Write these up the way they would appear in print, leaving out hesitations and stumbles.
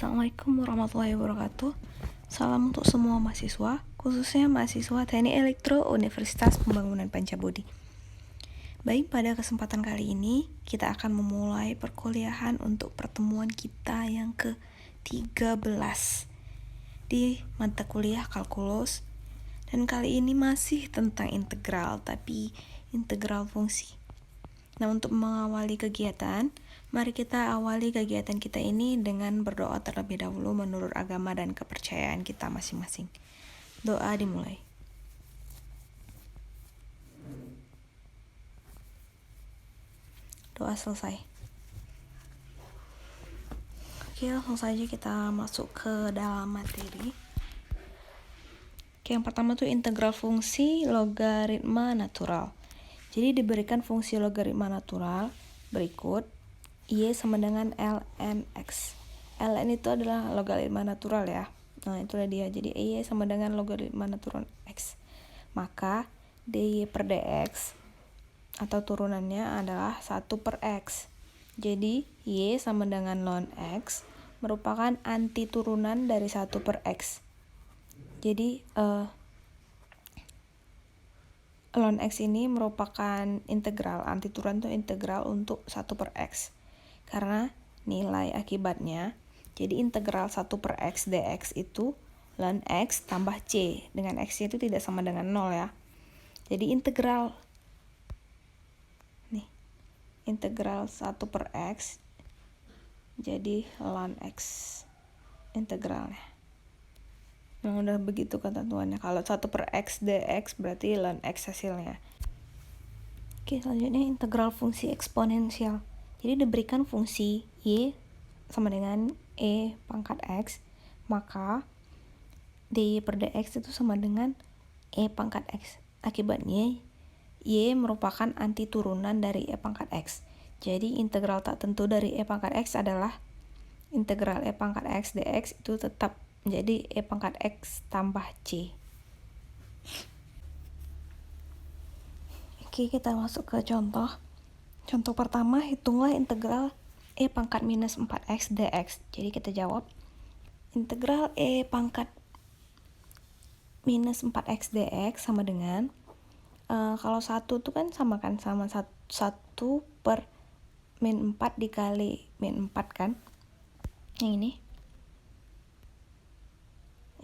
Assalamualaikum warahmatullahi wabarakatuh. Salam untuk semua mahasiswa, khususnya mahasiswa Teknik Elektro Universitas Pembangunan Pancabudi. Baik, pada kesempatan kali ini kita akan memulai perkuliahan untuk pertemuan kita yang ke-13 di mata kuliah kalkulus. Dan kali ini masih tentang integral, tapi integral fungsi. Nah, untuk mengawali kegiatan, mari kita awali kegiatan kita ini dengan berdoa terlebih dahulu menurut agama dan kepercayaan kita masing-masing. Doa dimulai. Doa selesai. Oke, langsung saja kita masuk ke dalam materi. Oke, yang pertama tuh integral fungsi logaritma natural. Jadi diberikan fungsi logaritma natural berikut Y sama dengan ln X. Ln itu adalah logaritma natural ya. Nah, itulah dia. Jadi Y sama dengan logaritma natural X. Maka dy per dx atau turunannya adalah 1 per X. Jadi Y sama dengan ln X merupakan anti turunan dari 1 per X. Jadi ln X ini merupakan integral, anti turunan itu integral untuk 1 per X. Karena nilai akibatnya, jadi integral 1 per X dx itu ln X tambah C. Dengan X itu tidak sama dengan 0 ya. Jadi integral 1 per X jadi ln X integralnya. Nah, udah begitu ketentuannya. Kalau 1 per X dx berarti ln X hasilnya. Oke, selanjutnya integral fungsi eksponensial. Jadi diberikan fungsi Y sama dengan E pangkat X, maka dy per dx itu sama dengan E pangkat X. Akibatnya Y merupakan anti turunan dari E pangkat X. Jadi integral tak tentu dari E pangkat X adalah integral E pangkat X dx itu tetap menjadi E pangkat X tambah C. Oke, kita masuk ke contoh. Contoh pertama, hitunglah integral E pangkat minus 4X dx. Jadi kita jawab, integral E pangkat minus 4X dx sama dengan, kalau 1 itu kan sama 1 per min 4 dikali min 4 kan. Yang ini.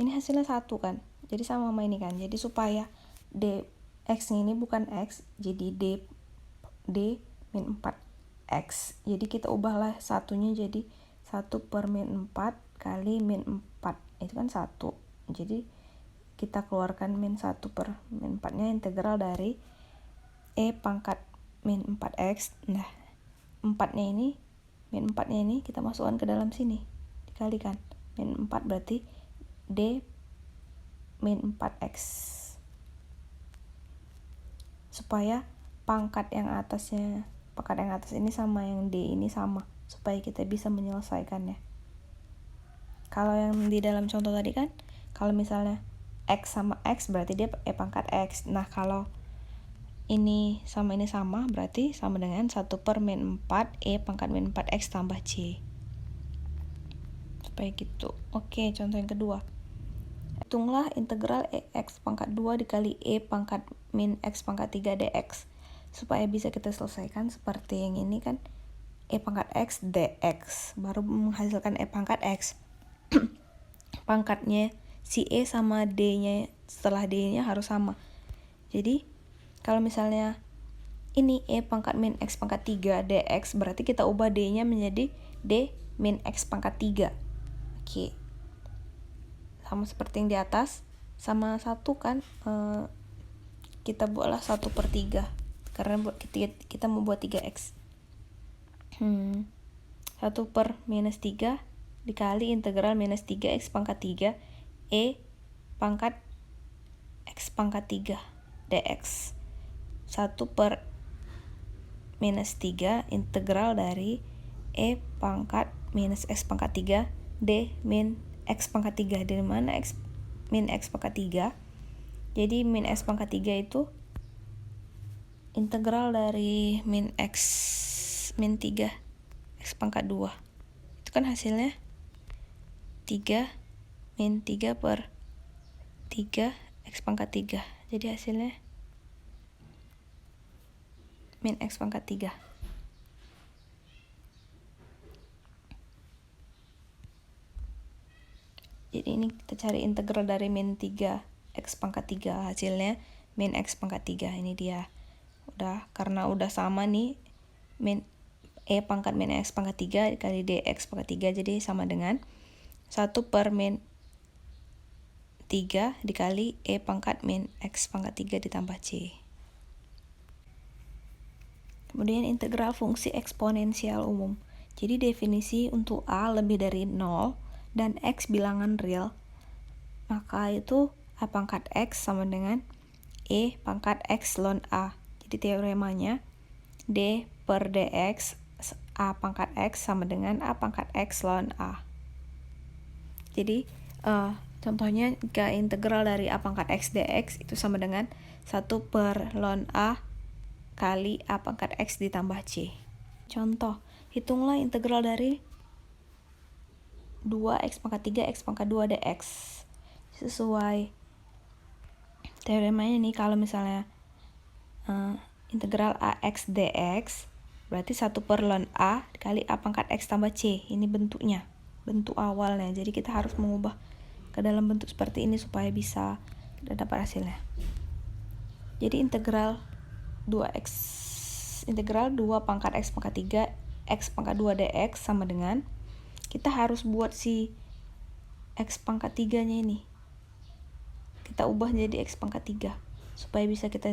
Ini hasilnya 1 kan. Jadi sama ini kan. Jadi supaya dx ini bukan X, jadi d min 4x. Jadi kita ubahlah satunya jadi 1 per min 4 kali min 4. Itu kan 1. Jadi kita keluarkan min 1 per min 4 nya integral dari E pangkat min 4x. Nah, 4 nya ini, min 4 nya ini kita masukkan ke dalam sini, dikalikan min 4 berarti D min 4x. Supaya pangkat yang atas ini sama yang D ini sama, supaya kita bisa menyelesaikannya. Kalau yang di dalam contoh tadi kan, kalau misalnya X sama X berarti dia E pangkat X. Nah, kalau ini sama berarti sama dengan 1 per min 4 E pangkat min 4X tambah C. Supaya gitu. Oke, contoh yang kedua. Hitunglah integral X pangkat 2 dikali E pangkat min X pangkat 3 dx. Supaya bisa kita selesaikan seperti yang ini kan, E pangkat X dx baru menghasilkan E pangkat X. Pangkatnya si E sama D nya, setelah D nya harus sama. Jadi kalau misalnya ini E pangkat min X pangkat 3 dx berarti kita ubah D nya menjadi D min X pangkat 3. Oke, sama seperti yang di atas, sama 1 kan, kita buatlah 1 per 3 karena kita mau buat 3x. 1 per minus 3 dikali integral minus 3x pangkat 3 E pangkat X pangkat 3 dx. 1 per minus 3 integral dari E pangkat minus X pangkat 3 D min X pangkat 3. Dari mana X min X pangkat 3? Jadi min X pangkat 3 itu integral dari min X min 3 X pangkat 2. Itu kan hasilnya 3 min 3 per 3 X pangkat 3. Jadi hasilnya min X pangkat 3. Jadi ini kita cari integral dari min 3 X pangkat 3. Hasilnya min X pangkat 3. Ini dia. Udah, karena udah sama nih, min E pangkat min X pangkat 3 dikali DX pangkat 3. Jadi sama dengan 1 per min 3 dikali E pangkat min X pangkat 3 ditambah C. Kemudian integral fungsi eksponensial umum. Jadi definisi untuk A lebih dari 0 dan X bilangan real, maka itu A pangkat X sama dengan E pangkat X ln A. Jadi teoremanya D per DX A pangkat X sama dengan A pangkat X ln A. Jadi contohnya jika integral dari A pangkat X dx itu sama dengan 1 per ln A kali A pangkat X ditambah C. Contoh, hitunglah integral dari 2x pangkat 3 x pangkat 2 dx. Sesuai teoremanya nih, kalau misalnya integral AX dx berarti 1 per ln A dikali A pangkat X tambah C. Ini bentuknya, bentuk awalnya. Jadi kita harus mengubah ke dalam bentuk seperti ini supaya bisa kita dapat hasilnya. Jadi integral 2 pangkat X pangkat 3 X pangkat 2 dx sama dengan, kita harus buat si X pangkat 3 nya ini, kita ubah jadi X pangkat 3 supaya bisa kita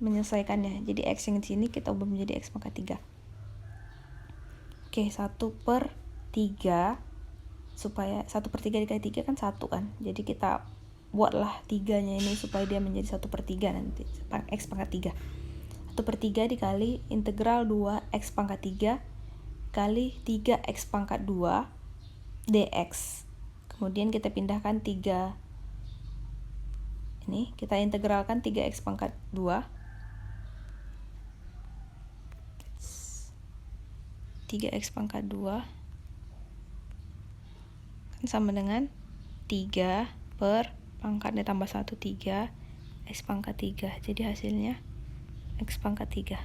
menyelesaikannya. Jadi X yang di sini kita ubah menjadi X pangkat 3. Oke, 1 per 3, supaya 1 per 3 dikali 3 kan 1 kan. Jadi kita buatlah 3 nya ini supaya dia menjadi 1 per 3 nanti, X pangkat 3. 1 per 3 dikali integral 2 X pangkat 3 kali 3 X pangkat 2 dx. Kemudian kita pindahkan 3 ini, kita integralkan 3x pangkat 2 3x pangkat 2 kan sama dengan 3 per pangkat ditambah 1 3 x pangkat 3. Jadi hasilnya x pangkat 3.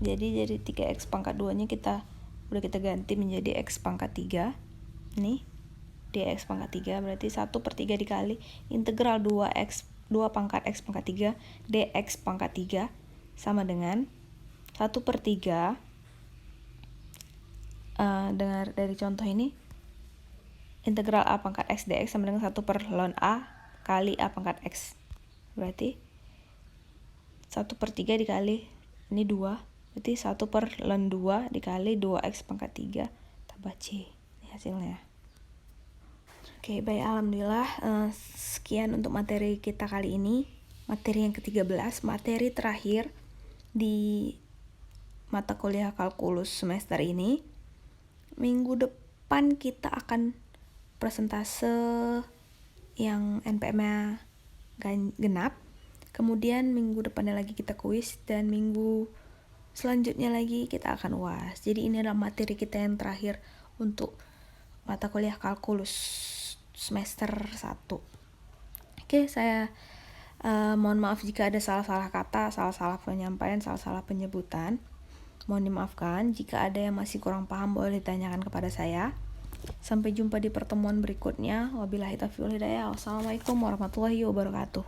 Jadi 3x pangkat 2 nya udah kita ganti menjadi x pangkat 3. Nih, dx pangkat 3 berarti 1 per 3 dikali integral 2 pangkat x pangkat 3 dx pangkat 3 sama dengan 1 per 3. Dengar dari contoh ini, integral A pangkat X dx sama dengan 1 per ln A kali A pangkat X. Berarti 1 per 3 dikali ini 2. Berarti 1 per ln 2 dikali 2x pangkat 3 tambah C. Ini hasilnya. Oke, baik, alhamdulillah. Sekian untuk materi kita kali ini. Materi yang ke-13, materi terakhir di mata kuliah kalkulus semester ini. Minggu depan kita akan presentase yang NPM-nya genap. Kemudian minggu depannya lagi kita kuis, dan minggu selanjutnya lagi kita akan UAS. Jadi ini adalah materi kita yang terakhir untuk mata kuliah kalkulus semester 1. Oke, saya mohon maaf jika ada salah-salah kata, salah-salah penyampaian, salah-salah penyebutan. Mohon dimaafkan. Jika ada yang masih kurang paham boleh ditanyakan kepada saya. Sampai jumpa di pertemuan berikutnya. Wabillahi taufiq wal hidayah. Wassalamualaikum warahmatullahi wabarakatuh.